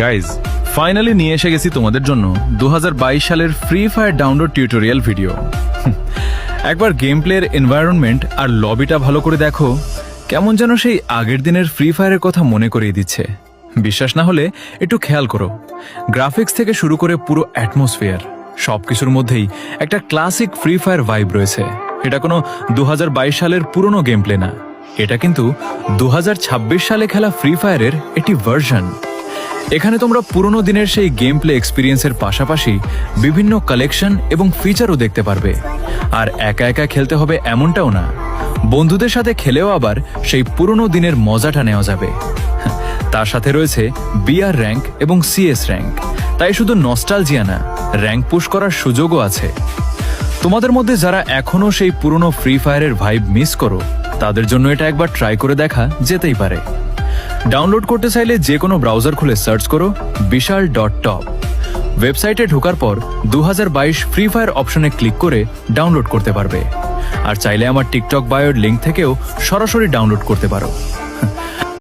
Guys finally নিয়ে এসে গেছি তোমাদের জন্য 2022 সালের free fire download tutorial video. একবার গেম প্লের এনভায়রনমেন্ট আর লবিটা ভালো করে দেখো, কেমন যেন সেই আগের দিনের ফ্রি ফায়ারের কথা মনে করিয়ে দিচ্ছে। বিশ্বাস না হলে একটু খেয়াল করো, গ্রাফিক্স থেকে শুরু করে পুরো অ্যাটমসফিয়ার সবকিছুর মধ্যেই একটা ক্লাসিক ফ্রি ফায়ার ভাইব রয়েছে। এটা কোনো 2022 সালের পুরনো গেম প্লে না, এটা কিন্তু 2026 সালে খেলা ফ্রি ফায়ারের একটি ভার্সন। এখানে তোমরা পুরনো দিনের সেই গেম প্লে এক্সপিরিয়েন্সের পাশাপাশি বিভিন্ন কালেকশন এবং ফিচারও দেখতে পারবে। আর একা একা খেলতে হবে এমনটাও না, বন্ধুদের সাথে খেলেও আবার সেই পুরনো দিনের মজাটা নেওয়া যাবে। তার সাথে রয়েছে বিআর র্যাঙ্ক এবং সিএস র্যাঙ্ক, তাই শুধু নস্টালজিয়া না, র্যাঙ্ক পুশ করার সুযোগও আছে। তোমাদের মধ্যে যারা এখনো সেই পুরনো ফ্রি ফায়ারের ভাইব মিস করো, তাদের জন্য এটা একবার ট্রাই করে দেখা যেতেই পারে। ডাউনলোড করতে চাইলে যে কোনো ব্রাউজার খুলে সার্চ করো vishal.top। ওয়েবসাইটে ঢোকার পর 2022 ফ্রি ফায়ার অপশনে ক্লিক করে ডাউনলোড করতে পারবে। আর চাইলে আমার টিকটক বায়োর লিঙ্ক থেকেও সরাসরি ডাউনলোড করতে পারো।